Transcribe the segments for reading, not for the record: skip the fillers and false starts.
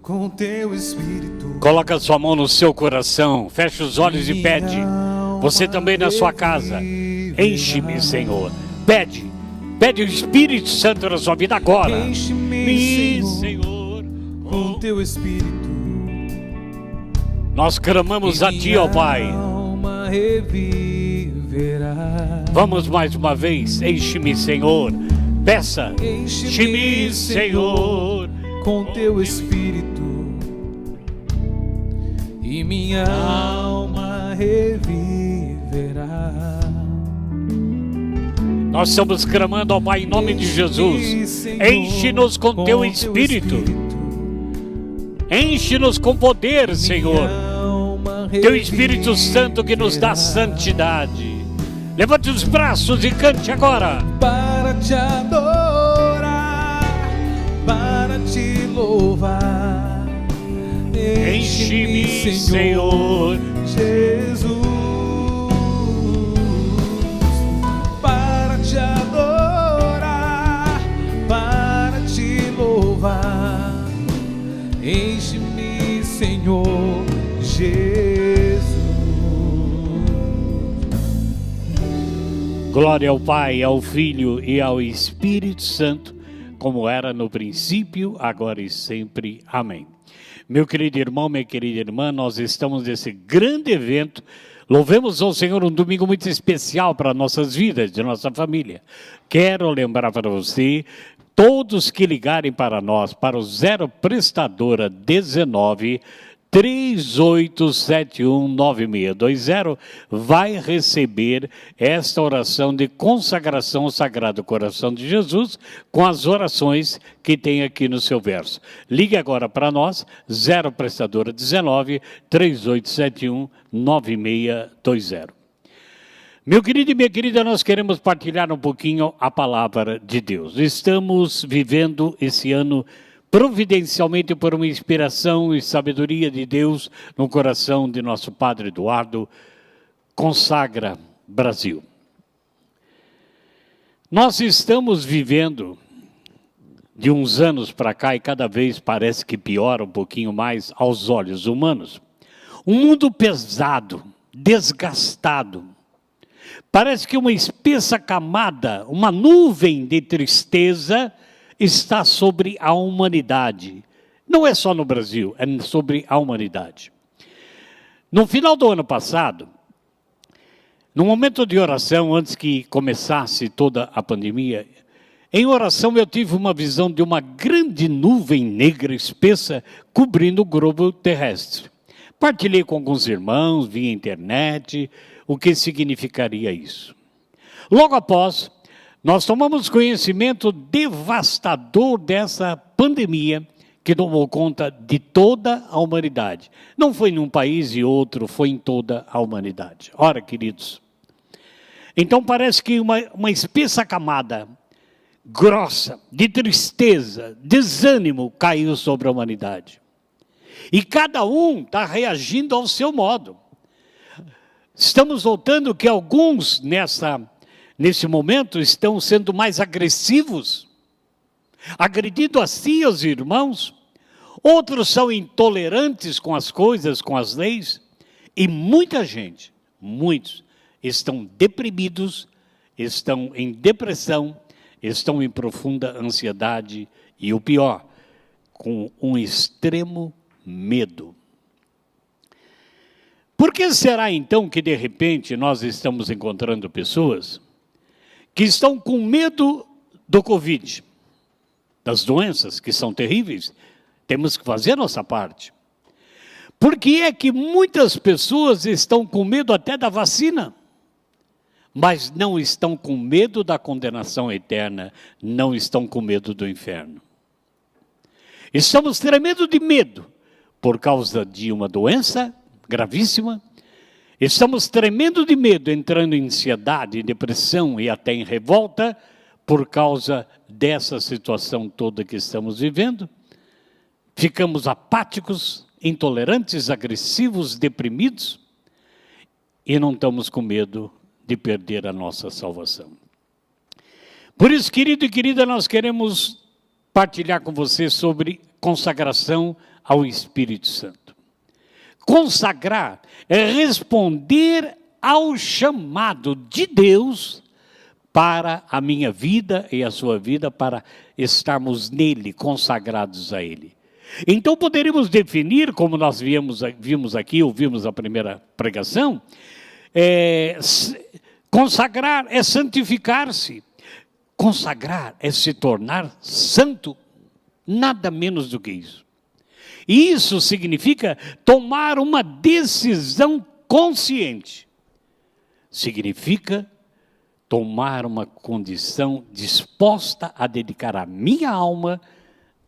com teu espírito. Coloca sua mão no seu coração, fecha os olhos e pede. Você também na sua casa, enche-me, Senhor. Pede o Espírito Santo na sua vida agora. Enche-me, Senhor, com teu espírito. Nós clamamos a Ti, ó Pai. Alma reviverá. Vamos mais uma vez, enche-me, Senhor. Peça, enche-me, Senhor, com teu espírito, e minha alma reviverá. Nós estamos clamando, ó Pai, em nome de Jesus. Enche-nos com teu espírito. Enche-nos com poder, Senhor. Teu Espírito Santo que nos dá santidade. Levante os braços e cante agora. Para te adorar, para te louvar, enche-me, Senhor Jesus. Para te adorar, para te louvar, enche-me, Senhor Jesus. Glória ao Pai, ao Filho e ao Espírito Santo, como era no princípio, agora e sempre. Amém. Meu querido irmão, minha querida irmã, nós estamos nesse grande evento. Louvemos ao Senhor, um domingo muito especial para nossas vidas, de nossa família. Quero lembrar para você, todos que ligarem para nós, para o 0 Prestadora 19 38719620, vai receber esta oração de consagração ao Sagrado Coração de Jesus, com as orações que tem aqui no seu verso. Ligue agora para nós, 0 Prestadora 19 38719620. Meu querido e minha querida, nós queremos partilhar um pouquinho a palavra de Deus. Estamos vivendo esse ano providencialmente por uma inspiração e sabedoria de Deus no coração de nosso Padre Eduardo. Consagra Brasil. Nós estamos vivendo de uns anos para cá, e cada vez parece que piora um pouquinho mais aos olhos humanos, um mundo pesado, desgastado. Parece que uma espessa camada, uma nuvem de tristeza está sobre a humanidade. Não é só no Brasil, é sobre a humanidade. No final do ano passado, no momento de oração, antes que começasse toda a pandemia, em oração eu tive uma visão de uma grande nuvem negra espessa cobrindo o globo terrestre. Partilhei com alguns irmãos via internet o que significaria isso. Logo após, nós tomamos conhecimento devastador dessa pandemia que tomou conta de toda a humanidade. Não foi num país e outro, foi em toda a humanidade. Ora, queridos, então parece que uma espessa camada grossa de tristeza, desânimo caiu sobre a humanidade. E cada um está reagindo ao seu modo. Estamos notando que alguns nesse momento estão sendo mais agressivos, agredindo assim os irmãos. Outros são intolerantes com as coisas, com as leis. E muita gente, muitos, estão deprimidos, estão em depressão, estão em profunda ansiedade e o pior, com um extremo medo. Por que será então que de repente nós estamos encontrando pessoas que estão com medo do Covid, das doenças que são terríveis? Temos que fazer a nossa parte. Por que é que muitas pessoas estão com medo até da vacina, mas não estão com medo da condenação eterna, não estão com medo do inferno? Estamos tremendo de medo por causa de uma doença gravíssima. Estamos tremendo de medo, entrando em ansiedade, depressão e até em revolta por causa dessa situação toda que estamos vivendo. Ficamos apáticos, intolerantes, agressivos, deprimidos e não estamos com medo de perder a nossa salvação. Por isso, querido e querida, nós queremos partilhar com você sobre consagração ao Espírito Santo. Consagrar é responder ao chamado de Deus para a minha vida e a sua vida, para estarmos nele, consagrados a ele. Então poderíamos definir, como nós vimos aqui, ouvimos a primeira pregação, consagrar é santificar-se. Consagrar é se tornar santo, nada menos do que isso. E isso significa tomar uma decisão consciente. Significa tomar uma condição disposta a dedicar a minha alma,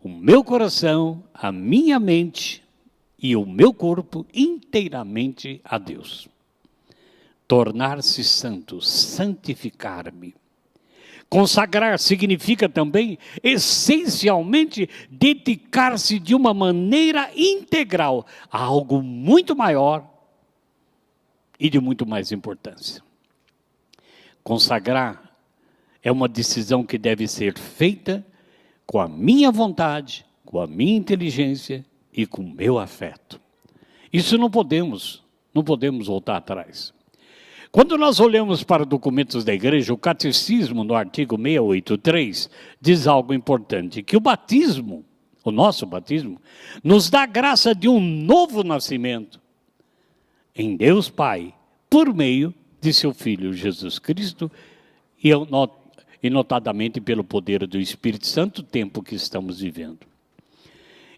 o meu coração, a minha mente e o meu corpo inteiramente a Deus. Tornar-se santo, santificar-me. Consagrar significa também, essencialmente, dedicar-se de uma maneira integral a algo muito maior e de muito mais importância. Consagrar é uma decisão que deve ser feita com a minha vontade, com a minha inteligência e com o meu afeto. Isso não podemos voltar atrás. Quando nós olhamos para documentos da igreja, o catecismo, no artigo 683, diz algo importante, que o batismo, o nosso batismo, nos dá a graça de um novo nascimento em Deus Pai, por meio de seu Filho Jesus Cristo, e notadamente pelo poder do Espírito Santo, o tempo que estamos vivendo.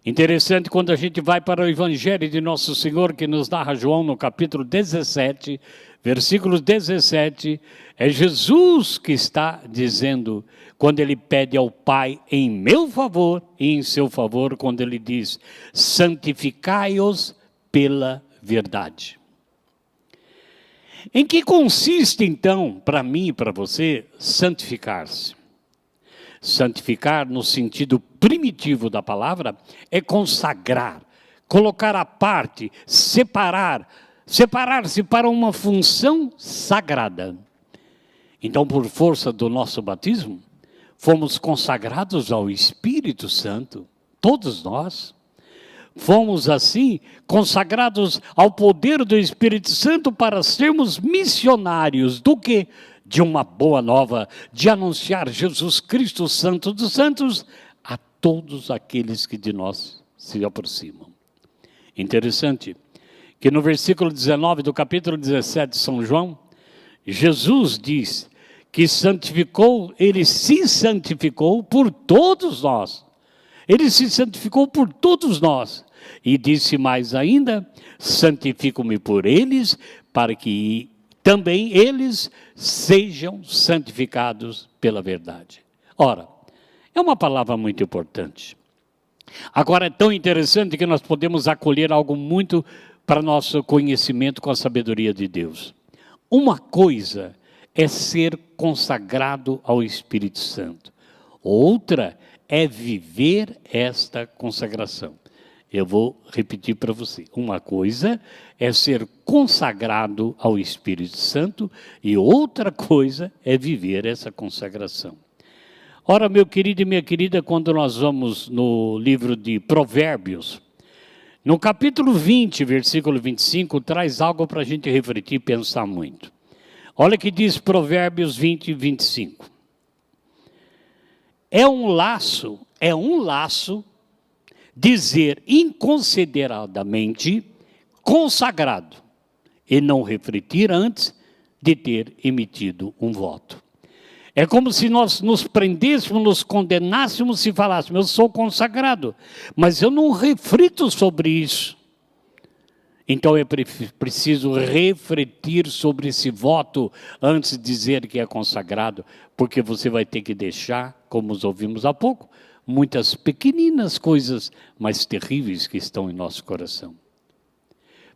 Interessante quando a gente vai para o Evangelho de Nosso Senhor, que nos narra João no capítulo 17, versículo 17, é Jesus que está dizendo, quando ele pede ao Pai em meu favor e em seu favor, quando ele diz, santificai-os pela verdade. Em que consiste então, para mim e para você, santificar-se? Santificar, no sentido primitivo da palavra, é consagrar, colocar à parte, separar-se para uma função sagrada. Então, por força do nosso batismo, fomos consagrados ao Espírito Santo, todos nós. Fomos, assim, consagrados ao poder do Espírito Santo para sermos missionários do quê? De uma boa nova, de anunciar Jesus Cristo, Santo dos Santos, a todos aqueles que de nós se aproximam. Interessante que no versículo 19 do capítulo 17 de São João, Jesus diz que ele se santificou por todos nós. Ele se santificou por todos nós. E disse mais ainda, santifico-me por eles, para que também eles sejam santificados pela verdade. Ora, é uma palavra muito importante. Agora é tão interessante que nós podemos acolher algo muito para nosso conhecimento com a sabedoria de Deus. Uma coisa é ser consagrado ao Espírito Santo. Outra é viver esta consagração. Eu vou repetir para você. Uma coisa é ser consagrado ao Espírito Santo e outra coisa é viver essa consagração. Ora, meu querido e minha querida, quando nós vamos no livro de Provérbios, no capítulo 20, versículo 25, traz algo para a gente refletir e pensar muito. Olha que diz Provérbios 20, 25. É um laço dizer inconsideradamente consagrado e não refletir antes de ter emitido um voto. É como se nós nos prendêssemos, nos condenássemos e falássemos, eu sou consagrado, mas eu não reflito sobre isso. Então é preciso refletir sobre esse voto antes de dizer que é consagrado, porque você vai ter que deixar, como os ouvimos há pouco, muitas pequeninas coisas, mas terríveis que estão em nosso coração.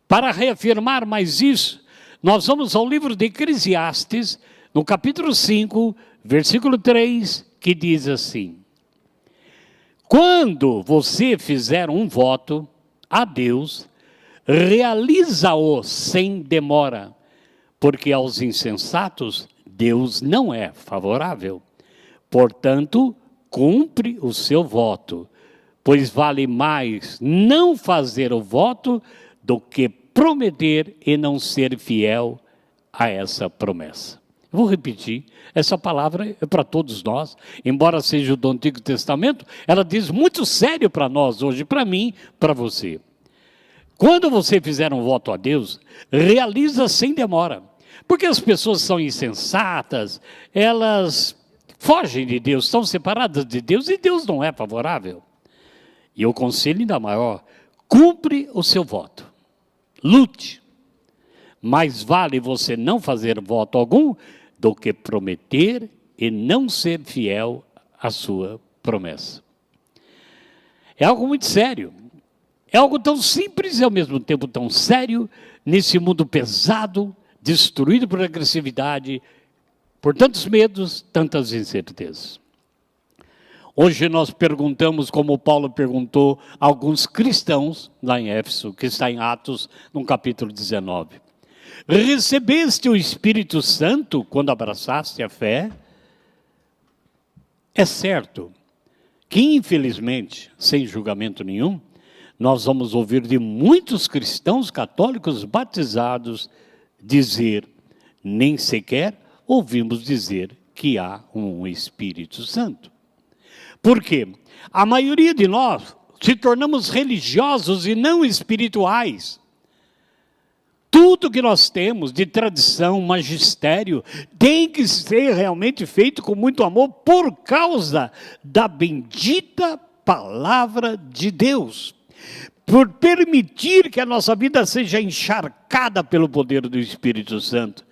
Para reafirmar mais isso, nós vamos ao livro de Eclesiastes, no capítulo 5, versículo 3, que diz assim: quando você fizer um voto a Deus, realiza-o sem demora, porque aos insensatos Deus não é favorável. Portanto, cumpre o seu voto, pois vale mais não fazer o voto do que prometer e não ser fiel a essa promessa. Vou repetir, essa palavra é para todos nós, embora seja do Antigo Testamento, ela diz muito sério para nós hoje, para mim, para você. Quando você fizer um voto a Deus, realiza sem demora, porque as pessoas são insensatas, elas fogem de Deus, estão separadas de Deus e Deus não é favorável. E o conselho ainda maior, cumpre o seu voto, lute. Mais vale você não fazer voto algum do que prometer e não ser fiel à sua promessa. É algo muito sério. É algo tão simples e ao mesmo tempo tão sério, nesse mundo pesado, destruído por agressividade, por tantos medos, tantas incertezas. Hoje nós perguntamos, como Paulo perguntou a alguns cristãos lá em Éfeso, que está em Atos, no capítulo 19. Recebeste o Espírito Santo quando abraçaste a fé? É certo que, infelizmente, sem julgamento nenhum, nós vamos ouvir de muitos cristãos católicos batizados dizer, nem sequer ouvimos dizer que há um Espírito Santo. Por quê? A maioria de nós se tornamos religiosos e não espirituais. Tudo que nós temos de tradição, magistério, tem que ser realmente feito com muito amor por causa da bendita palavra de Deus. Por permitir que a nossa vida seja encharcada pelo poder do Espírito Santo.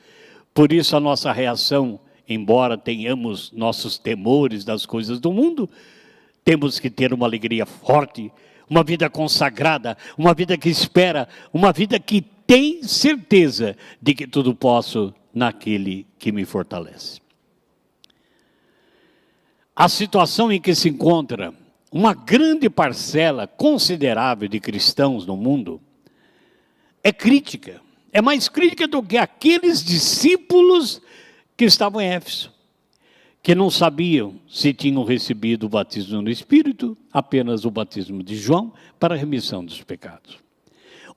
Por isso a nossa reação, embora tenhamos nossos temores das coisas do mundo, temos que ter uma alegria forte, uma vida consagrada, uma vida que espera, uma vida que tem certeza de que tudo posso naquele que me fortalece. A situação em que se encontra uma grande parcela considerável de cristãos no mundo é crítica. É mais crítica do que aqueles discípulos que estavam em Éfeso, que não sabiam se tinham recebido o batismo no Espírito, apenas o batismo de João, para a remissão dos pecados.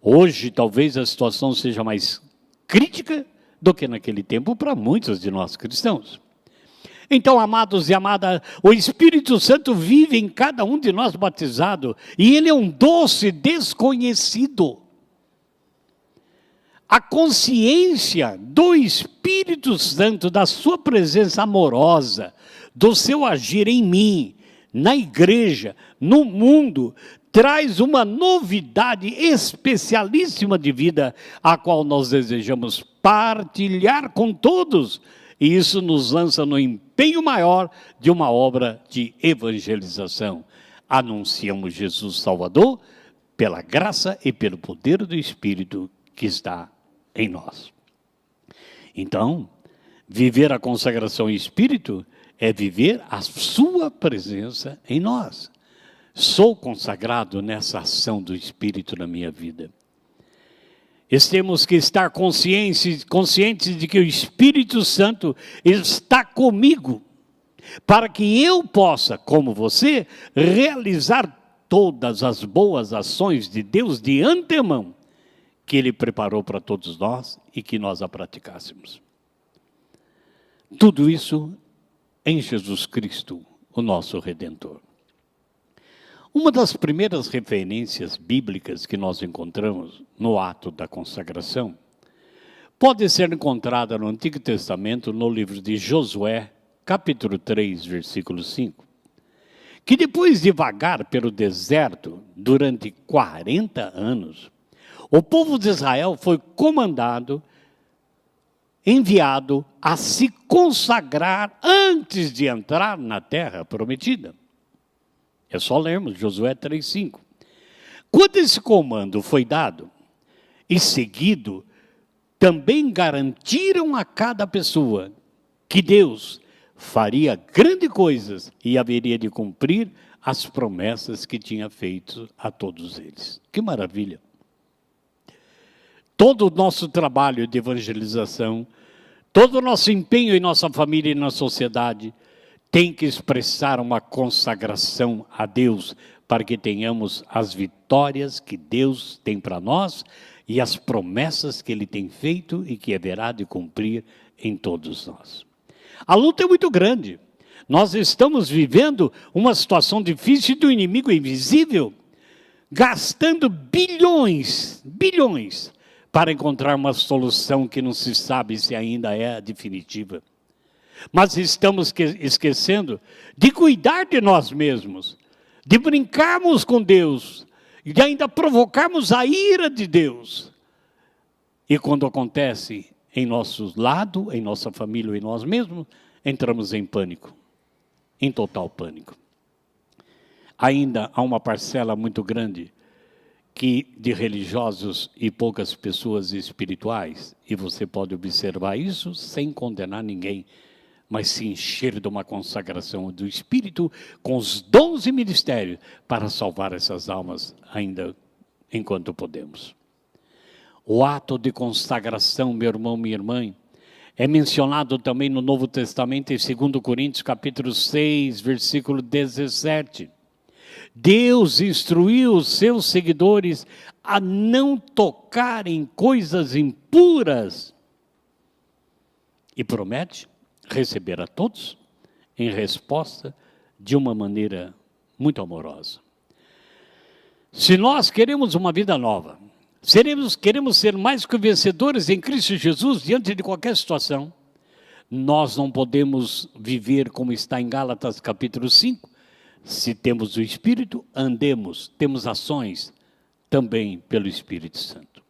Hoje, talvez a situação seja mais crítica do que naquele tempo para muitos de nós cristãos. Então, amados e amadas, o Espírito Santo vive em cada um de nós batizado, e ele é um doce desconhecido. A consciência do Espírito Santo, da sua presença amorosa, do seu agir em mim, na igreja, no mundo, traz uma novidade especialíssima de vida, a qual nós desejamos partilhar com todos, e isso nos lança no empenho maior de uma obra de evangelização. Anunciamos Jesus Salvador pela graça e pelo poder do Espírito que está em nós. Então, viver a consagração em Espírito é viver a sua presença em nós. Sou consagrado nessa ação do Espírito na minha vida. Temos que estar conscientes de que o Espírito Santo está comigo, para que eu possa, como você, realizar todas as boas ações de Deus de antemão, que Ele preparou para todos nós e que nós a praticássemos. Tudo isso em Jesus Cristo, o nosso Redentor. Uma das primeiras referências bíblicas que nós encontramos no ato da consagração pode ser encontrada no Antigo Testamento, no livro de Josué, capítulo 3, versículo 5, que depois de vagar pelo deserto durante 40 anos, o povo de Israel foi enviado a se consagrar antes de entrar na terra prometida. É só lermos Josué 3,5. Quando esse comando foi dado e seguido, também garantiram a cada pessoa que Deus faria grandes coisas e haveria de cumprir as promessas que tinha feito a todos eles. Que maravilha! Todo o nosso trabalho de evangelização, todo o nosso empenho em nossa família e na sociedade, tem que expressar uma consagração a Deus para que tenhamos as vitórias que Deus tem para nós e as promessas que Ele tem feito e que haverá de cumprir em todos nós. A luta é muito grande. Nós estamos vivendo uma situação difícil do inimigo invisível, gastando bilhões para encontrar uma solução que não se sabe se ainda é a definitiva. Mas estamos esquecendo de cuidar de nós mesmos, de brincarmos com Deus, e de ainda provocarmos a ira de Deus. E quando acontece em nosso lado, em nossa família ou em nós mesmos, entramos em pânico, em total pânico. Ainda há uma parcela muito grande de religiosos e poucas pessoas espirituais, e você pode observar isso sem condenar ninguém, mas se encher de uma consagração do Espírito com os dons e ministérios para salvar essas almas ainda enquanto podemos. O ato de consagração, meu irmão, minha irmã, é mencionado também no Novo Testamento, em 2 Coríntios, capítulo 6, versículo 17. Deus instruiu os seus seguidores a não tocar em coisas impuras e promete receber a todos em resposta de uma maneira muito amorosa. Se nós queremos uma vida nova, queremos ser mais que vencedores em Cristo Jesus diante de qualquer situação, nós não podemos viver como está em Gálatas capítulo 5, se temos o Espírito, andemos, temos ações também pelo Espírito Santo.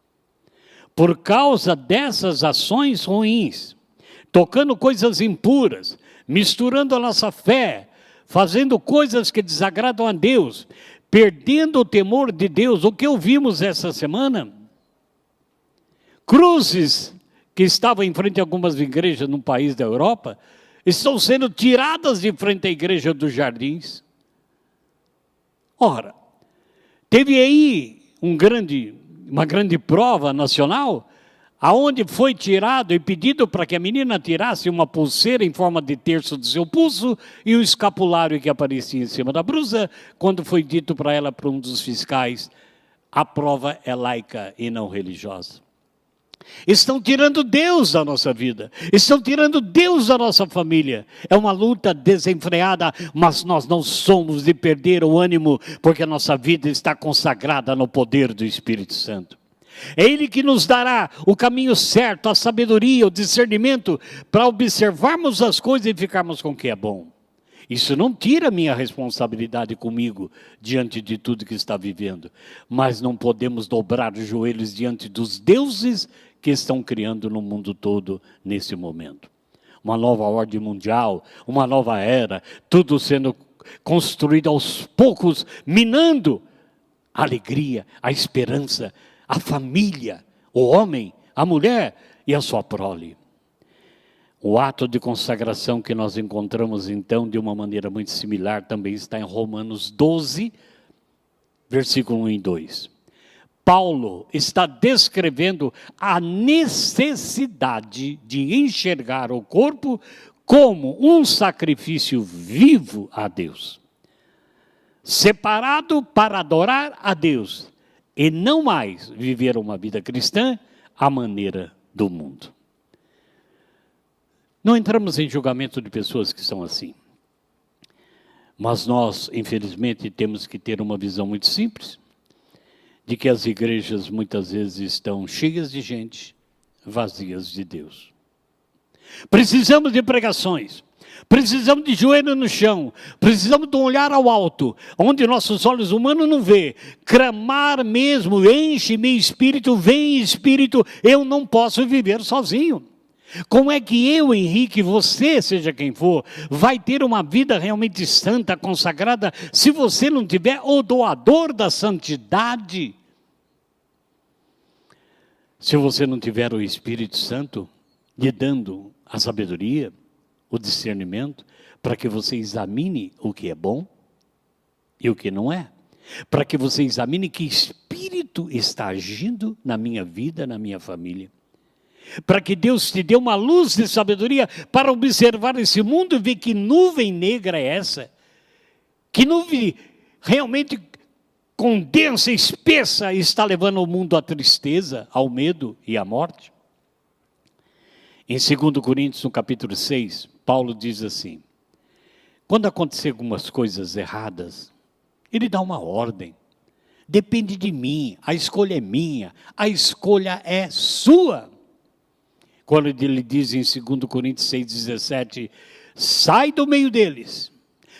Por causa dessas ações ruins, tocando coisas impuras, misturando a nossa fé, fazendo coisas que desagradam a Deus, perdendo o temor de Deus. O que ouvimos essa semana? Cruzes que estavam em frente a algumas igrejas num país da Europa, estão sendo tiradas de frente à igreja dos Jardins. Ora, teve aí uma grande prova nacional, aonde foi tirado e pedido para que a menina tirasse uma pulseira em forma de terço do seu pulso e o escapulário que aparecia em cima da blusa, quando foi dito para ela, por um dos fiscais, a prova é laica e não religiosa. Estão tirando Deus da nossa vida, estão tirando Deus da nossa família. É uma luta desenfreada, mas nós não somos de perder o ânimo, porque a nossa vida está consagrada no poder do Espírito Santo. É Ele que nos dará o caminho certo, a sabedoria, o discernimento, para observarmos as coisas e ficarmos com o que é bom. Isso não tira a minha responsabilidade comigo, diante de tudo que está vivendo. Mas não podemos dobrar os joelhos diante dos deuses que estão criando no mundo todo nesse momento. Uma nova ordem mundial, uma nova era, tudo sendo construído aos poucos, minando a alegria, a esperança, a família, o homem, a mulher e a sua prole. O ato de consagração que nós encontramos, então, de uma maneira muito similar, também está em Romanos 12, versículo 1 e 2. Paulo está descrevendo a necessidade de enxergar o corpo como um sacrifício vivo a Deus, separado para adorar a Deus, e não mais viver uma vida cristã à maneira do mundo. Não entramos em julgamento de pessoas que são assim. Mas nós, infelizmente, temos que ter uma visão muito simples, de que as igrejas muitas vezes estão cheias de gente, vazias de Deus. Precisamos de pregações, precisamos de joelho no chão, precisamos de um olhar ao alto, onde nossos olhos humanos não vê, clamar mesmo, enche-me Espírito, vem Espírito, eu não posso viver sozinho. Como é que eu, Henrique, você, seja quem for, vai ter uma vida realmente santa, consagrada, se você não tiver o doador da santidade? Se você não tiver o Espírito Santo lhe dando a sabedoria, o discernimento, para que você examine o que é bom e o que não é. Para que você examine que Espírito está agindo na minha vida, na minha família. para que Deus te dê uma luz de sabedoria para observar esse mundo e ver que nuvem negra é essa, que nuvem realmente condensa, espessa, está levando o mundo à tristeza, ao medo e à morte. Em 2 Coríntios, no capítulo 6, Paulo diz assim: quando acontecer algumas coisas erradas, ele dá uma ordem. Depende de mim, a escolha é minha, a escolha é sua. Quando ele diz em 2 Coríntios 6,17, sai do meio deles,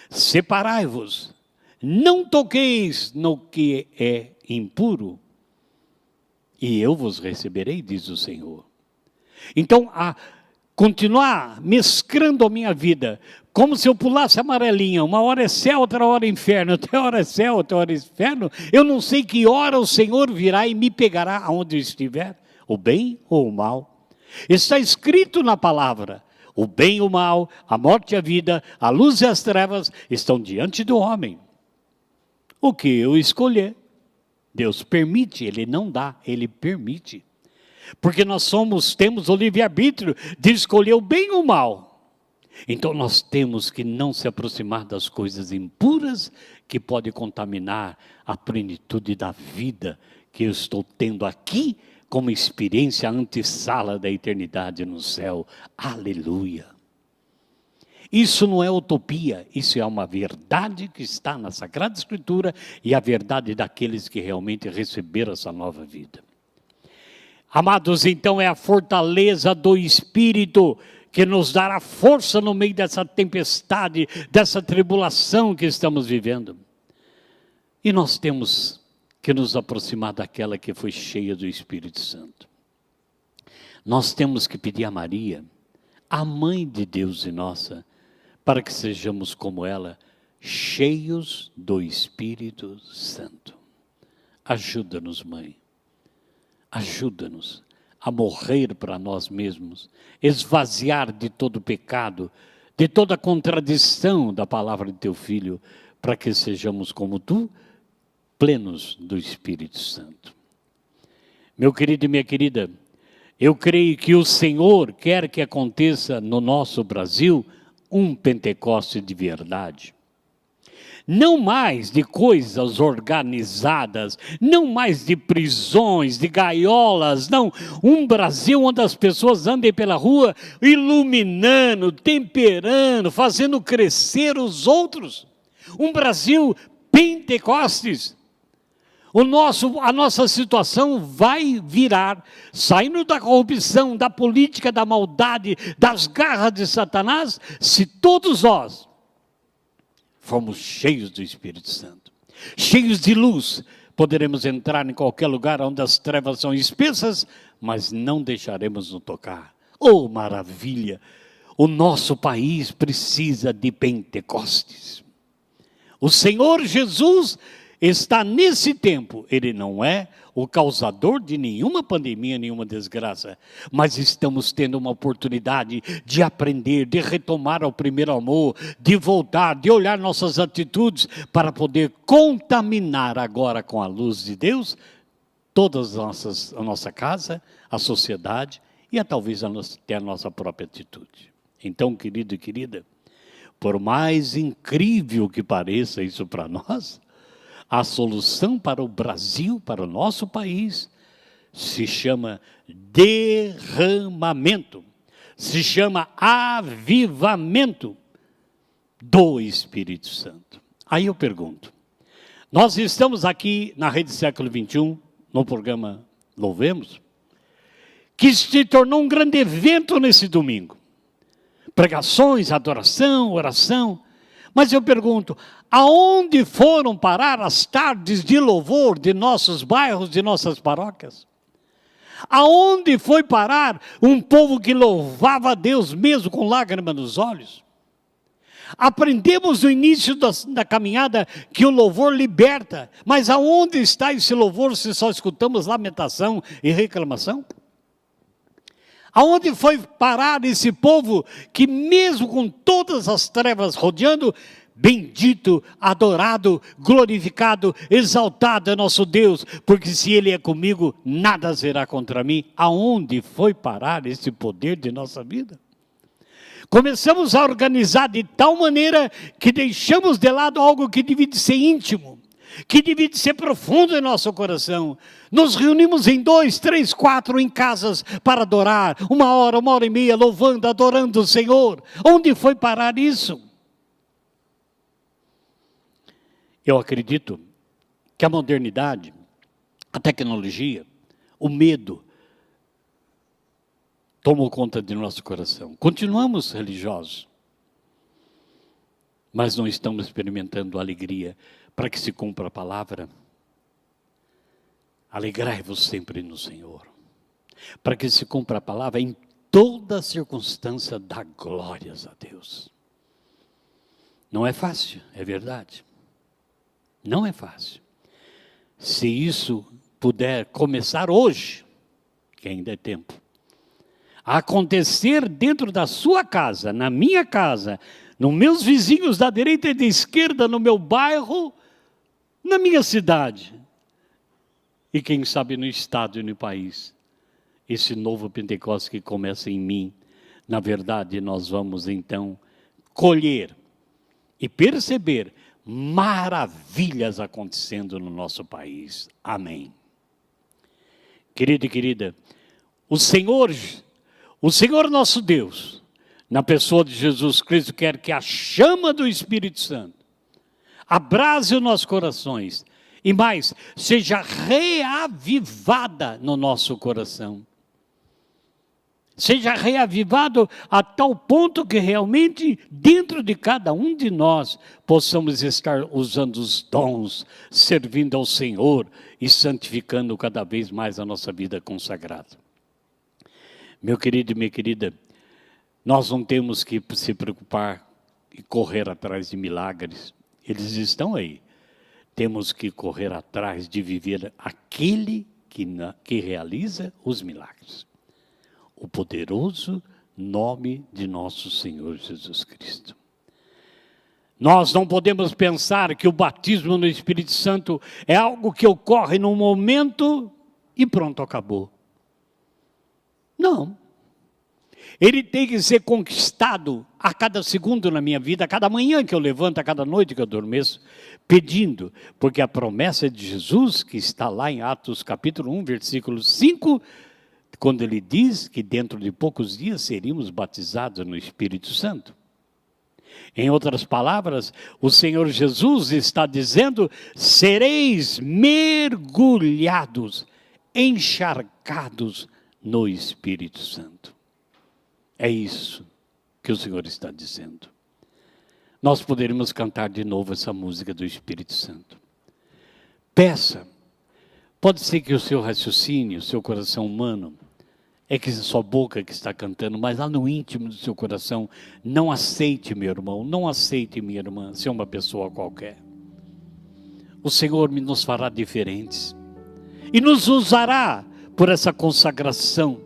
separai-vos, não toqueis no que é impuro, e eu vos receberei, diz o Senhor. Então, a continuar mesclando a minha vida, como se eu pulasse amarelinha, uma hora é céu, outra hora é inferno, outra hora é céu, outra hora é inferno, eu não sei que hora o Senhor virá e me pegará aonde eu estiver, o bem ou o mal. Está escrito na palavra, o bem e o mal, a morte e a vida, a luz e as trevas estão diante do homem. O que eu escolher, Deus permite, Ele não dá, Ele permite. Porque nós temos o livre-arbítrio de escolher o bem ou o mal. Então nós temos que não se aproximar das coisas impuras que podem contaminar a plenitude da vida que eu estou tendo aqui como experiência antessala da eternidade no céu. Aleluia! Isso não é utopia, isso é uma verdade que está na Sagrada Escritura e a verdade daqueles que realmente receberam essa nova vida. Amados, então é a fortaleza do Espírito que nos dará força no meio dessa tempestade, dessa tribulação que estamos vivendo. E nós temos que nos aproximar daquela que foi cheia do Espírito Santo. Nós temos que pedir a Maria, a mãe de Deus e nossa, para que sejamos como ela, cheios do Espírito Santo. Ajuda-nos, mãe. Ajuda-nos a morrer para nós mesmos, esvaziar de todo pecado, de toda contradição da palavra de teu Filho, para que sejamos como tu, plenos do Espírito Santo. Meu querido e minha querida, eu creio que o Senhor quer que aconteça no nosso Brasil um Pentecoste de verdade. Não mais de coisas organizadas, não mais de prisões, de gaiolas, não. Um Brasil onde as pessoas andem pela rua iluminando, temperando, fazendo crescer os outros. Um Brasil Pentecostes. A nossa situação vai virar, saindo da corrupção, da política, da maldade, das garras de Satanás, se todos nós formos cheios do Espírito Santo, cheios de luz, poderemos entrar em qualquer lugar onde as trevas são espessas, mas não deixaremos nos tocar. Oh, maravilha! O nosso país precisa de Pentecostes. O Senhor Jesus está nesse tempo, Ele não é o causador de nenhuma pandemia, nenhuma desgraça, mas estamos tendo uma oportunidade de aprender, de retomar o primeiro amor, de voltar, de olhar nossas atitudes para poder contaminar agora com a luz de Deus todas a nossa casa, a sociedade e talvez até a nossa própria atitude. Então, querido e querida, por mais incrível que pareça isso para nós, a solução para o Brasil, para o nosso país, se chama derramamento, se chama avivamento do Espírito Santo. Aí eu pergunto, nós estamos aqui na Rede Século XXI, no programa Louvemos, que se tornou um grande evento nesse domingo. Pregações, adoração, oração. Mas eu pergunto, aonde foram parar as tardes de louvor de nossos bairros, de nossas paróquias? Aonde foi parar um povo que louvava a Deus mesmo com lágrimas nos olhos? Aprendemos no início da caminhada que o louvor liberta, mas aonde está esse louvor se só escutamos lamentação e reclamação? Aonde foi parar esse povo que mesmo com todas as trevas rodeando, Bendito, adorado, glorificado, exaltado é nosso Deus, porque se Ele é comigo, nada será contra mim. Aonde foi parar esse poder de nossa vida? Começamos a organizar de tal maneira que deixamos de lado algo que devia ser íntimo, que devia ser profundo em nosso coração. Nos reunimos em 2, 3, 4 em casas para adorar, 1 hora e meia, louvando, adorando o Senhor. Onde foi parar isso? Eu acredito que a modernidade, a tecnologia, o medo, tomou conta de nosso coração. Continuamos religiosos, mas não estamos experimentando alegria para que se cumpra a palavra. Alegrai-vos sempre no Senhor. Para que se cumpra a palavra, em toda circunstância, dá glórias a Deus. Não é fácil, é verdade. Não é fácil. Se isso puder começar hoje, que ainda é tempo, a acontecer dentro da sua casa, na minha casa, nos meus vizinhos da direita e da esquerda, no meu bairro, na minha cidade, e quem sabe no estado e no país, esse novo Pentecostes que começa em mim, na verdade nós vamos então colher e perceber maravilhas acontecendo no nosso país. Amém. Querido e querida, o Senhor nosso Deus, na pessoa de Jesus Cristo, quer que a chama do Espírito Santo abrase os nossos corações e mais, seja reavivada no nosso coração. Seja reavivado a tal ponto que realmente dentro de cada um de nós possamos estar usando os dons, servindo ao Senhor e santificando cada vez mais a nossa vida consagrada. Meu querido e minha querida, nós não temos que se preocupar e correr atrás de milagres. Eles estão aí. Temos que correr atrás de viver aquele que realiza os milagres. O poderoso nome de nosso Senhor Jesus Cristo. Nós não podemos pensar que o batismo no Espírito Santo é algo que ocorre num momento e pronto, acabou. Não. Ele tem que ser conquistado a cada segundo na minha vida, a cada manhã que eu levanto, a cada noite que eu adormeço, pedindo, porque a promessa de Jesus, que está lá em Atos capítulo 1, versículo 5, quando ele diz que dentro de poucos dias seríamos batizados no Espírito Santo. Em outras palavras, o Senhor Jesus está dizendo, sereis mergulhados, encharcados no Espírito Santo. É isso que o Senhor está dizendo. Nós poderíamos cantar de novo essa música do Espírito Santo. Peça. Pode ser que o seu raciocínio, o seu coração humano, é que a sua boca que está cantando, mas lá no íntimo do seu coração, não aceite, meu irmão, não aceite, minha irmã, ser uma pessoa qualquer. O Senhor nos fará diferentes e nos usará por essa consagração.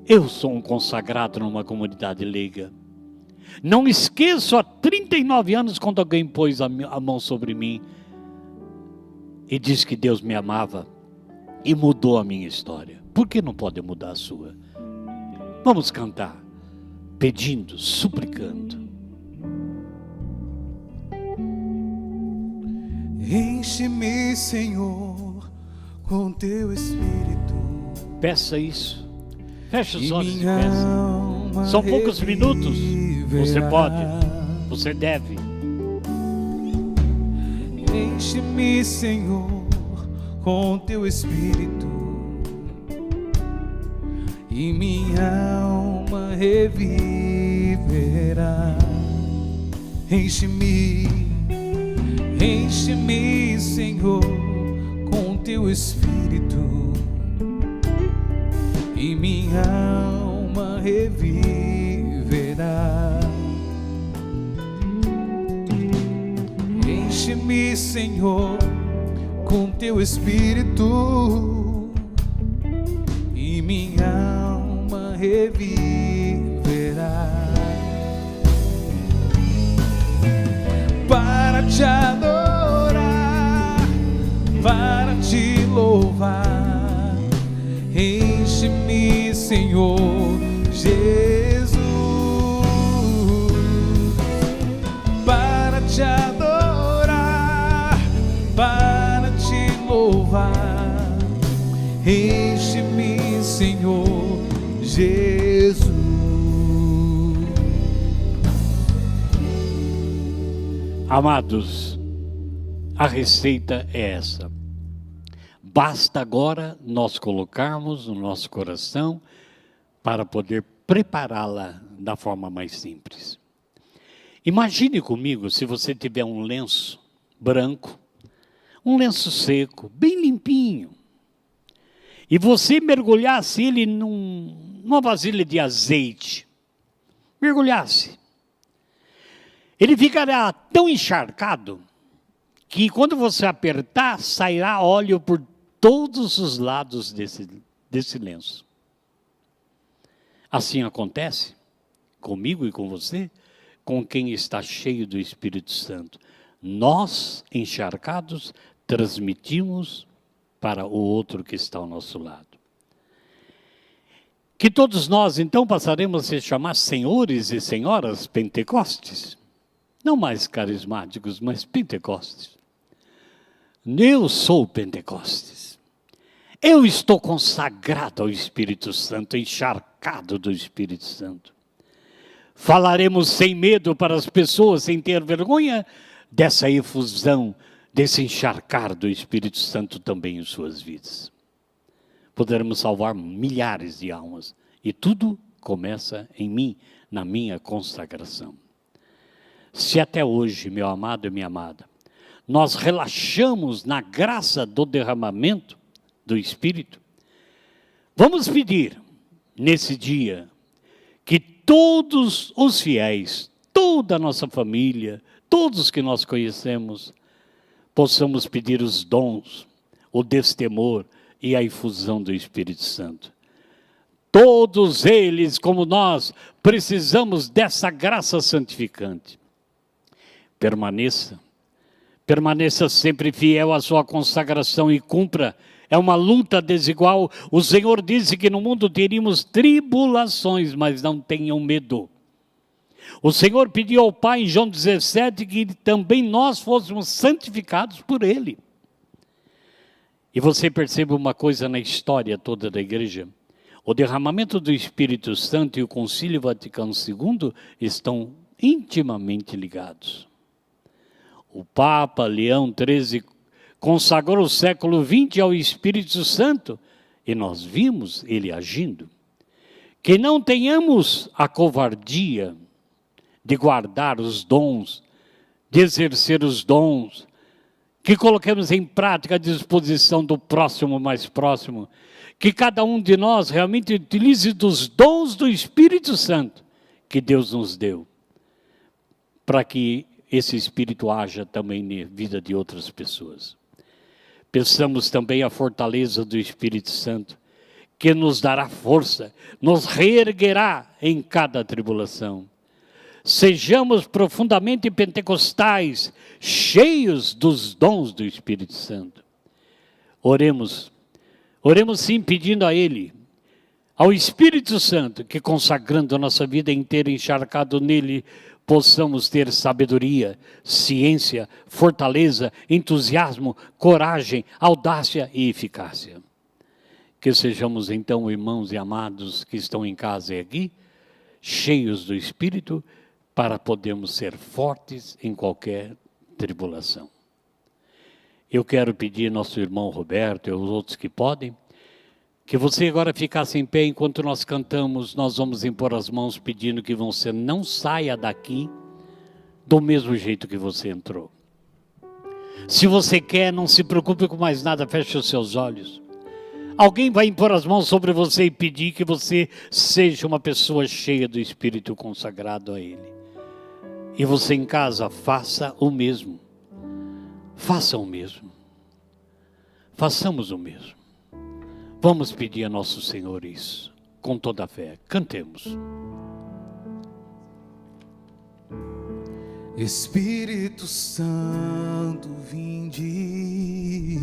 Eu sou um consagrado numa comunidade leiga. Não esqueço, há 39 anos, quando alguém pôs a mão sobre mim e disse que Deus me amava e mudou a minha história. Por que não pode mudar a sua? Vamos cantar, pedindo, suplicando. Enche-me, Senhor, com teu Espírito. Peça isso. Feche os olhos e peça. São poucos minutos. Você pode, você deve. Enche-me, Senhor, com teu Espírito, e minha alma reviverá. Enche-me, enche-me, Senhor, com teu Espírito, e minha alma reviverá. Enche-me, Senhor, com teu Espírito, e minha alma reviverá. te adorar, para te louvar. Enche-me, Senhor Jesus, para te adorar, para te louvar. Enche-me, Senhor Jesus. Amados, a receita é essa. Basta agora nós colocarmos no nosso coração para poder prepará-la da forma mais simples. Imagine comigo se você tiver um lenço branco, um lenço seco, bem limpinho, e você mergulhasse ele numa vasilha de azeite. Mergulhasse. Ele ficará tão encharcado que quando você apertar, sairá óleo por todos os lados desse lenço. Assim acontece comigo e com você, com quem está cheio do Espírito Santo. Nós, encharcados, transmitimos para o outro que está ao nosso lado. Que todos nós, então, passaremos a se chamar senhores e senhoras pentecostes. Não mais carismáticos, mas pentecostes. Eu sou pentecostes. Eu estou consagrado ao Espírito Santo, encharcado do Espírito Santo. Falaremos sem medo para as pessoas, sem ter vergonha dessa efusão, desse encharcar do Espírito Santo também em suas vidas. Poderemos salvar milhares de almas. E tudo começa em mim, na minha consagração. Se até hoje, meu amado e minha amada, nós relaxamos na graça do derramamento do Espírito, vamos pedir nesse dia que todos os fiéis, toda a nossa família, todos que nós conhecemos, possamos pedir os dons, o destemor e a infusão do Espírito Santo. Todos eles, como nós, precisamos dessa graça santificante. Permaneça sempre fiel à sua consagração e cumpra. É uma luta desigual. O Senhor disse que no mundo teríamos tribulações, mas não tenham medo. O Senhor pediu ao Pai em João 17 que também nós fôssemos santificados por Ele. E você percebe uma coisa na história toda da igreja. O derramamento do Espírito Santo e o Concílio Vaticano II estão intimamente ligados. O Papa Leão XIII consagrou o século XX ao Espírito Santo e nós vimos ele agindo. Que não tenhamos a covardia de guardar os dons, de exercer os dons, que coloquemos em prática a disposição do próximo mais próximo, que cada um de nós realmente utilize dos dons do Espírito Santo que Deus nos deu, para que esse Espírito haja também na vida de outras pessoas. Pensamos também a fortaleza do Espírito Santo, que nos dará força, nos reerguerá em cada tribulação. Sejamos profundamente pentecostais, cheios dos dons do Espírito Santo. Oremos sim pedindo a Ele, ao Espírito Santo, que consagrando a nossa vida inteira, encharcado nele, possamos ter sabedoria, ciência, fortaleza, entusiasmo, coragem, audácia e eficácia. Que sejamos então, irmãos e amados que estão em casa e aqui, cheios do Espírito, para podermos ser fortes em qualquer tribulação. Eu quero pedir ao nosso irmão Roberto e aos outros que podem, que você agora ficasse em pé enquanto nós cantamos. Nós vamos impor as mãos pedindo que você não saia daqui do mesmo jeito que você entrou. Se você quer, não se preocupe com mais nada, feche os seus olhos. Alguém vai impor as mãos sobre você e pedir que você seja uma pessoa cheia do Espírito consagrado a Ele. E você em casa, faça o mesmo. Faça o mesmo. Façamos o mesmo. Vamos pedir a nosso Senhor isso, com toda a fé. Cantemos. Espírito Santo, vinde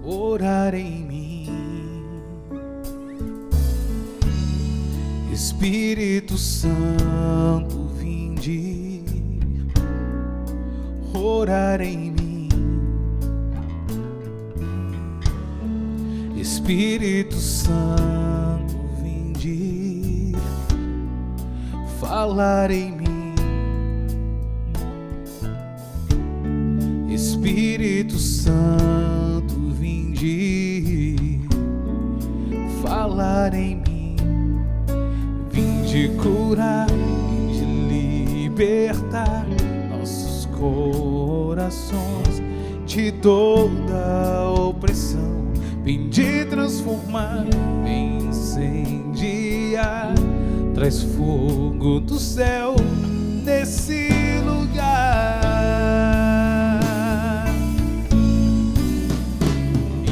orar em mim. Espírito Santo, vinde orar em mim. Espírito Santo, vinde falar em mim. Espírito Santo, vinde falar em mim. Vinde curar, vinde libertar nossos corações de toda opressão. Vinde transformar, vem incendiar, traz fogo do céu nesse lugar.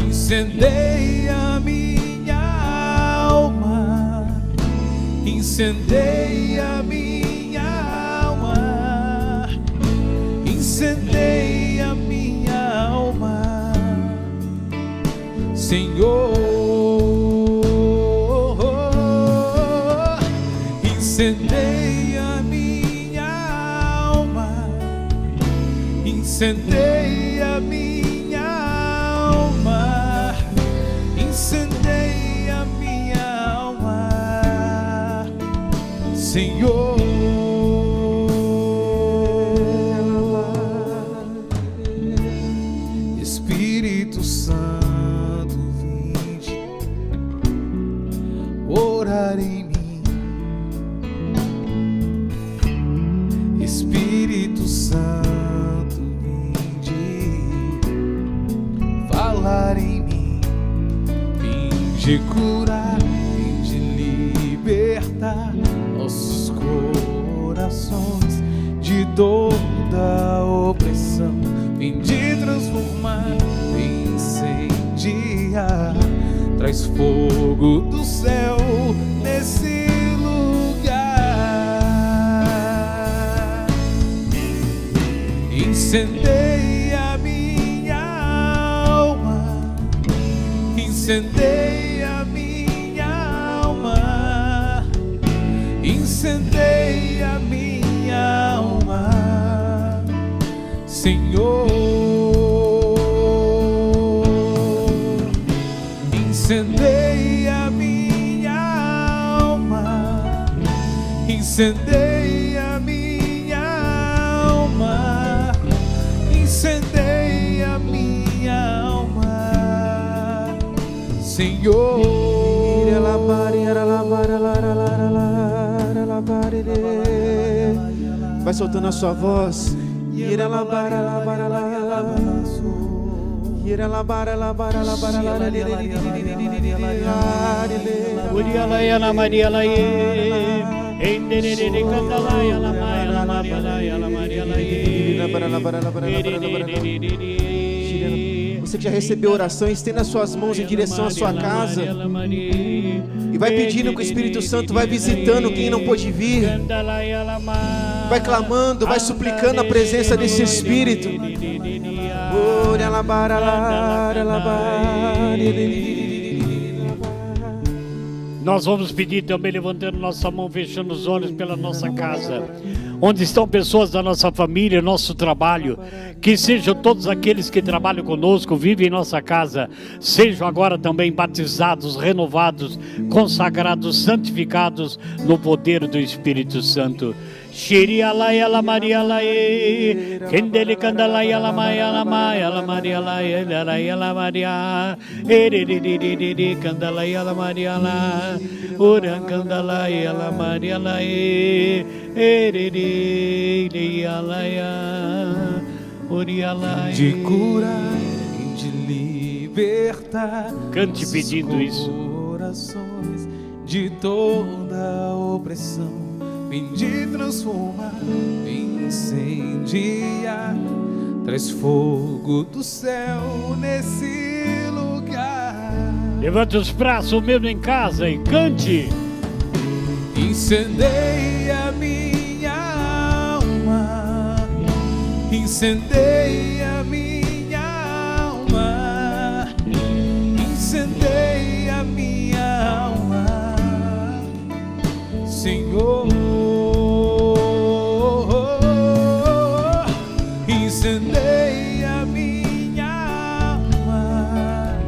Incendeia minha alma, incendeia minha alma, incendeia minha alma, Senhor. Incendeia minha alma, incendeia minha alma, incendeia minha alma, Senhor. Espírito Santo, vinde orar em mim. Espírito Santo, vinde falar em mim. Vinde curar, vinde libertar nossos corações de toda opressão. Vinde transformar, vem incendiar, traz fogo do céu nesse lugar. Incendeia minha alma, incendeia minha alma, incendeia minha alma, Senhor. Incendeia minha alma, incendeia minha alma, incendeia minha alma, Senhor. Vai soltando a sua voz. Você que já recebeu oração, estenda as suas mãos em direção à sua casa e vai pedindo que o Espírito Santo vai visitando quem não pôde vir, vai clamando, vai suplicando a presença desse Espírito. Nós vamos pedir também, levantando nossa mão, fechando os olhos pela nossa casa, onde estão pessoas da nossa família, nosso trabalho, que sejam todos aqueles que trabalham conosco, vivem em nossa casa, sejam agora também batizados, renovados, consagrados, santificados no poder do Espírito Santo. Shiri alaya la Maria lae, kendele kandalaya la Maia la Maia la Maria lae, alaya la Maria, eri kandalaya la Maria la, ora kandalaya la Maria lae, eri alaya, ori alaya. De curar, de libertar. Cante pedindo isso. Corações de toda opressão. Vem de transformar, vem incendiar, traz fogo do céu nesse lugar. Levante os braços mesmo em casa e cante. Incendeia minha alma, incendeia minha alma, incendeia minha alma, Senhor, incendeia minha alma,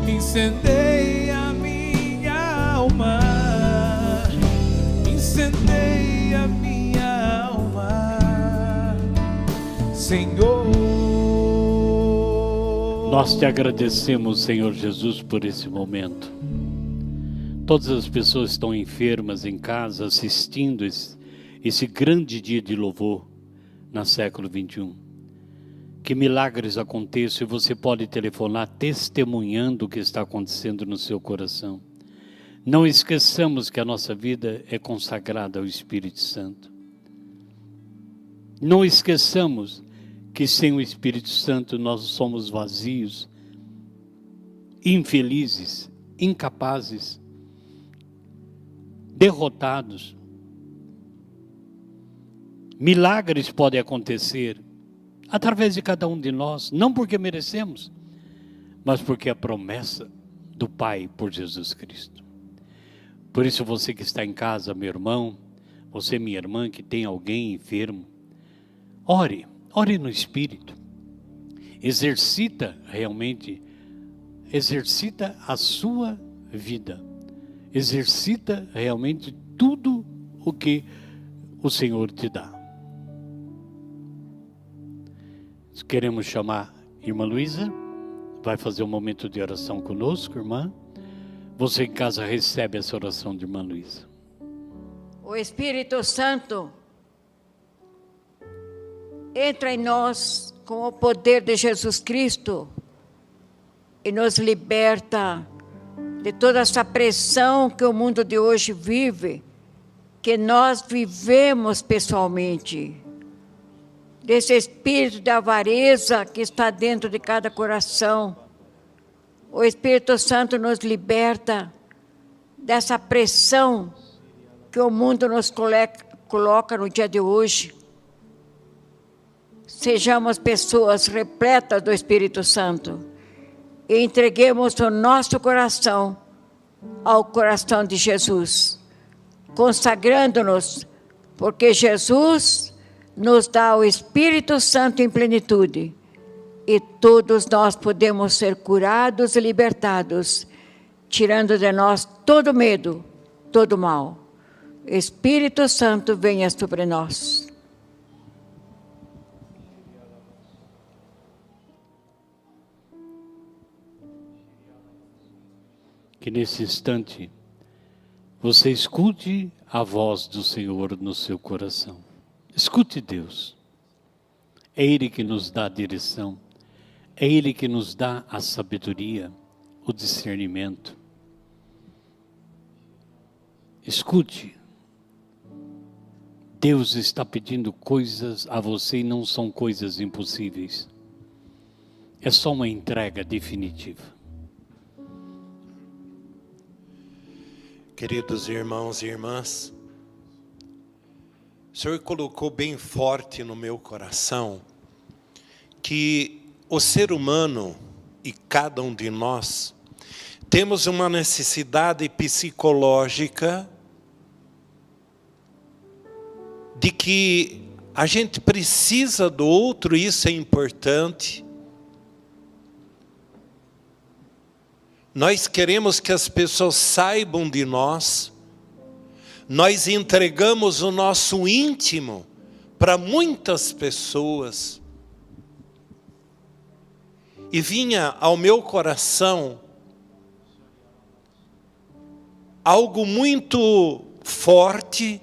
incendeia minha alma, incendeia minha alma, Senhor. Nós te agradecemos, Senhor Jesus, por esse momento. Todas as pessoas estão enfermas em casa, assistindo esse grande dia de louvor no século 21. Que milagres aconteçam, e você pode telefonar testemunhando o que está acontecendo no seu coração. Não esqueçamos que a nossa vida é consagrada ao Espírito Santo. Não esqueçamos que sem o Espírito Santo nós somos vazios, infelizes, incapazes, derrotados. Milagres podem acontecer através de cada um de nós, não porque merecemos, mas porque é a promessa do Pai por Jesus Cristo. Por isso, você que está em casa, meu irmão, você, minha irmã, que tem alguém enfermo, ore no Espírito, exercita a sua vida, exercita realmente tudo o que o Senhor te dá. Queremos chamar a irmã Luísa, vai fazer um momento de oração conosco, irmã. Você em casa recebe essa oração de irmã Luísa. O Espírito Santo entra em nós com o poder de Jesus Cristo e nos liberta de toda essa pressão que o mundo de hoje vive, que nós vivemos pessoalmente. Desse espírito de avareza que está dentro de cada coração. O Espírito Santo nos liberta dessa pressão que o mundo nos coloca no dia de hoje. Sejamos pessoas repletas do Espírito Santo e entreguemos o nosso coração ao coração de Jesus, consagrando-nos, porque Jesus nos dá o Espírito Santo em plenitude e todos nós podemos ser curados e libertados, tirando de nós todo medo, todo mal. Espírito Santo, venha sobre nós. Que nesse instante você escute a voz do Senhor no seu coração. Escute Deus. É Ele que nos dá a direção. É Ele que nos dá a sabedoria, o discernimento. Escute. Deus está pedindo coisas a você e não são coisas impossíveis. É só uma entrega definitiva. Queridos irmãos e irmãs, o Senhor colocou bem forte no meu coração que o ser humano e cada um de nós temos uma necessidade psicológica de que a gente precisa do outro, isso é importante. Nós queremos que as pessoas saibam de nós. Nós entregamos o nosso íntimo para muitas pessoas. E vinha ao meu coração algo muito forte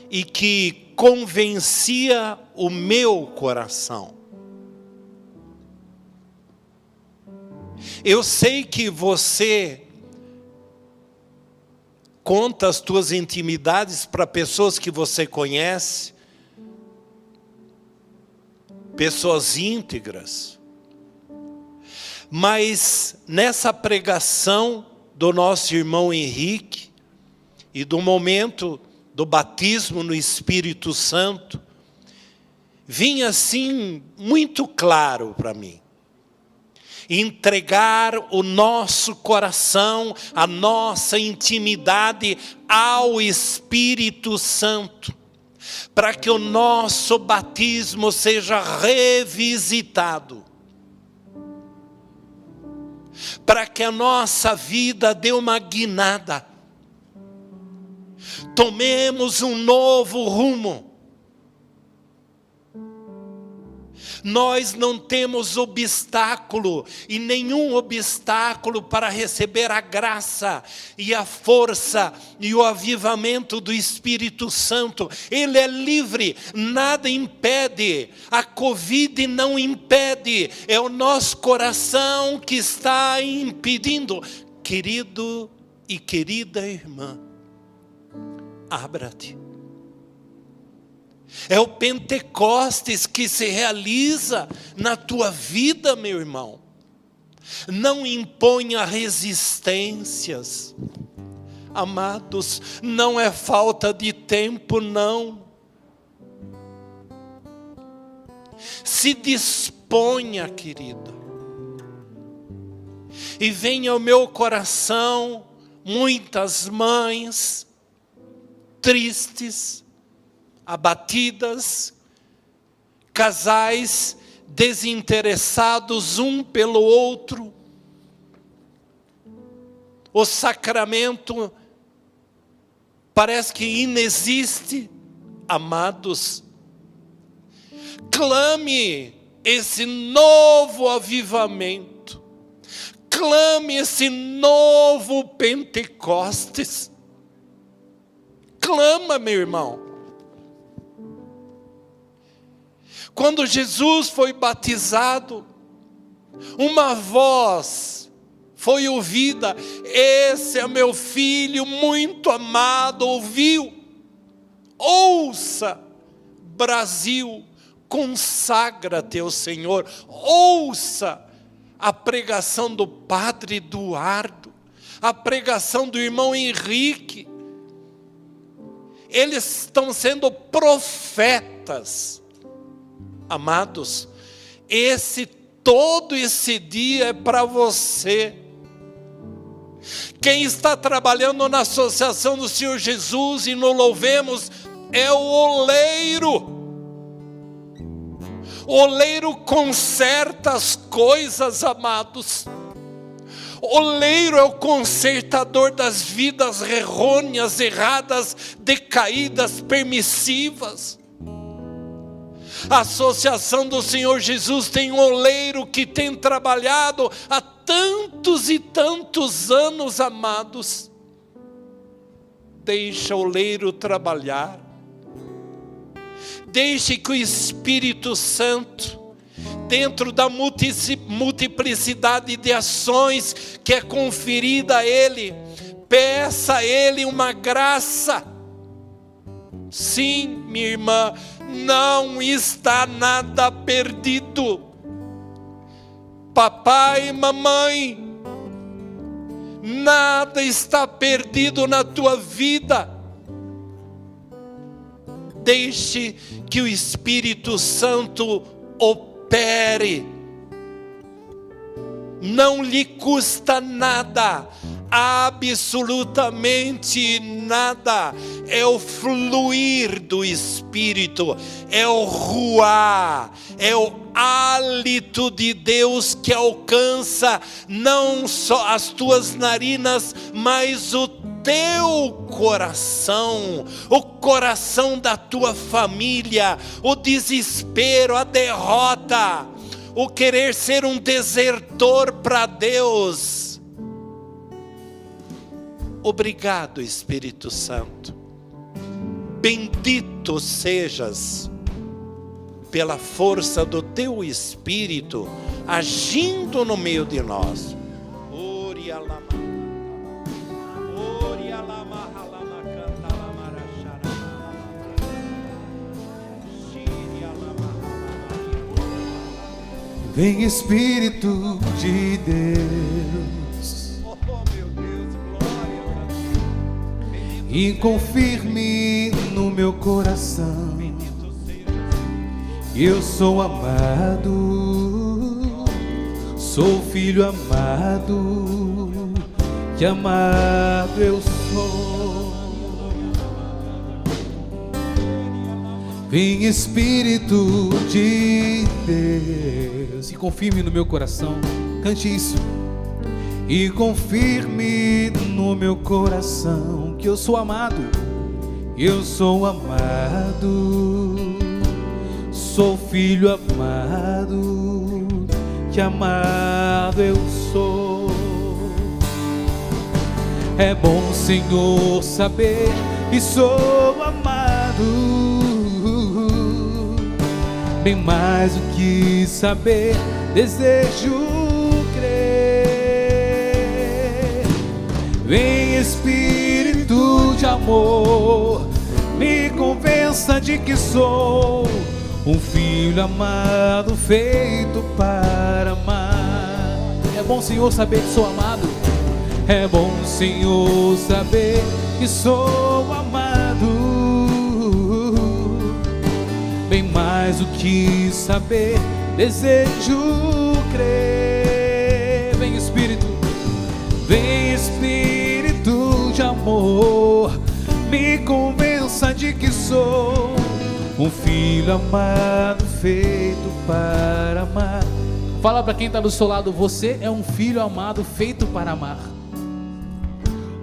e que convencia o meu coração. Eu sei que você conta as tuas intimidades para pessoas que você conhece, pessoas íntegras. Mas nessa pregação do nosso irmão Henrique e do momento do batismo no Espírito Santo, vinha assim muito claro para mim. Entregar o nosso coração, a nossa intimidade ao Espírito Santo, para que o nosso batismo seja revisitado, para que a nossa vida dê uma guinada, tomemos um novo rumo. Nós não temos obstáculo, e nenhum obstáculo para receber a graça e a força e o avivamento do Espírito Santo. Ele é livre, nada impede, a Covid não impede, é o nosso coração que está impedindo. Querido e querida irmã, abra-te. É o Pentecostes que se realiza na tua vida, meu irmão. Não imponha resistências. Amados, não é falta de tempo, não. Se disponha, querida. E venha ao meu coração muitas mães tristes, abatidas, casais desinteressados um pelo outro. O sacramento parece que inexiste. Amados, clame esse novo avivamento, clame esse novo Pentecostes. Clama, meu irmão. Quando Jesus foi batizado, uma voz foi ouvida: esse é meu filho muito amado, ouviu? Ouça, Brasil, consagra-te ao Senhor. Ouça a pregação do Padre Eduardo, a pregação do irmão Henrique. Eles estão sendo profetas. Amados, todo esse dia é para você. Quem está trabalhando na Associação do Senhor Jesus e no Louvemos é o oleiro. O oleiro conserta as coisas, amados. O oleiro é o consertador das vidas errôneas, erradas, decaídas, permissivas. A Associação do Senhor Jesus tem um oleiro que tem trabalhado há tantos e tantos anos, amados. Deixa o oleiro trabalhar. Deixe que o Espírito Santo, dentro da multiplicidade de ações que é conferida a Ele, peça a Ele uma graça. Sim, minha irmã, não está nada perdido. Papai e mamãe, nada está perdido na tua vida. Deixe que o Espírito Santo opere. Não lhe custa nada, absolutamente nada. É o fluir do Espírito, é o ruar, é o hálito de Deus que alcança não só as tuas narinas, mas o teu coração, o coração da tua família, o desespero, a derrota, o querer ser um desertor para Deus. Obrigado, Espírito Santo. Bendito sejas pela força do teu Espírito agindo no meio de nós. Vem Espírito de Deus, meu Deus, glória a Deus. e confirme no meu coração Eu sou amado, sou filho amado, que amado eu sou. Vem Espírito de Deus e confirme no meu coração. Cante isso. E confirme no meu coração que eu sou amado. Eu sou amado, sou filho amado, que amado eu sou. É bom, Senhor, saber que sou amado, bem mais do que saber, desejo crer. Vem Espírito de amor, me convença de que sou um filho amado, feito para amar. É bom, Senhor, saber que sou amado. É bom, Senhor, saber que sou amado, bem mais do que saber, desejo crer. Vem Espírito de amor, me convença de que sou um filho amado, feito para amar. Fala para quem está do seu lado, você é um filho amado, feito para amar.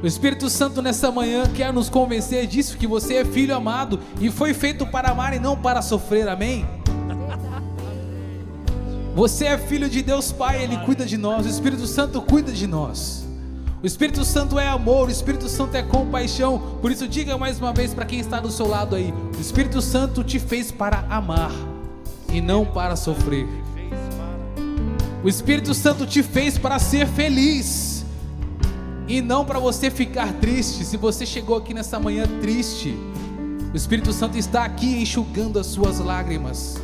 O Espírito Santo nessa manhã quer nos convencer disso, que você é filho amado e foi feito para amar e não para sofrer, amém? Você é filho de Deus Pai, Ele cuida de nós, o Espírito Santo cuida de nós. O Espírito Santo é amor, o Espírito Santo é compaixão. Por isso diga mais uma vez para quem está do seu lado aí: o Espírito Santo te fez para amar e não para sofrer. O Espírito Santo te fez para ser feliz e não para você ficar triste. Se você chegou aqui nessa manhã triste, o Espírito Santo está aqui enxugando as suas lágrimas.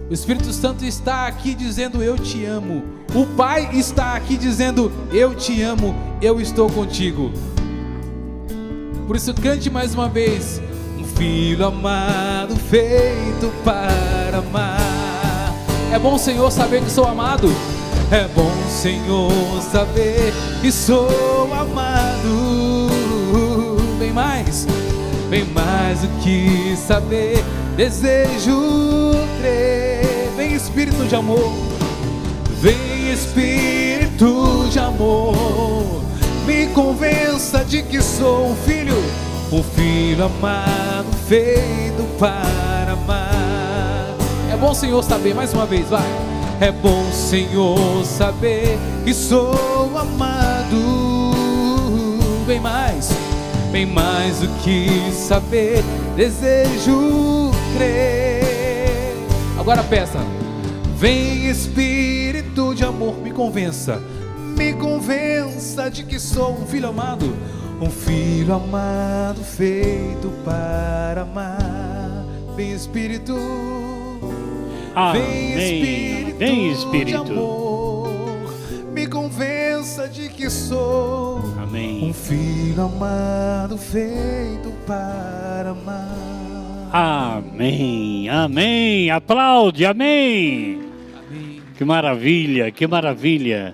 O Espírito Santo está aqui dizendo: eu te amo. O Pai está aqui dizendo: eu te amo, eu estou contigo. Por isso cante mais uma vez: um filho amado, feito para amar. É bom, Senhor, saber que sou amado. É bom, Senhor, saber que sou amado. Bem mais do que saber, desejo crer. Vem Espírito de amor, vem Espírito de amor, me convença de que sou um filho amado, feito para amar. É bom, Senhor, saber, mais uma vez, vai. É bom, Senhor, saber que sou amado, bem mais do que saber, desejo crer. Agora peça: vem Espírito de amor, me convença de que sou um filho amado feito para amar. Vem Espírito, vem Espírito de amor, me convença de que sou um filho amado, feito para amar. Amém, amém, aplaude, amém. Que maravilha, que maravilha.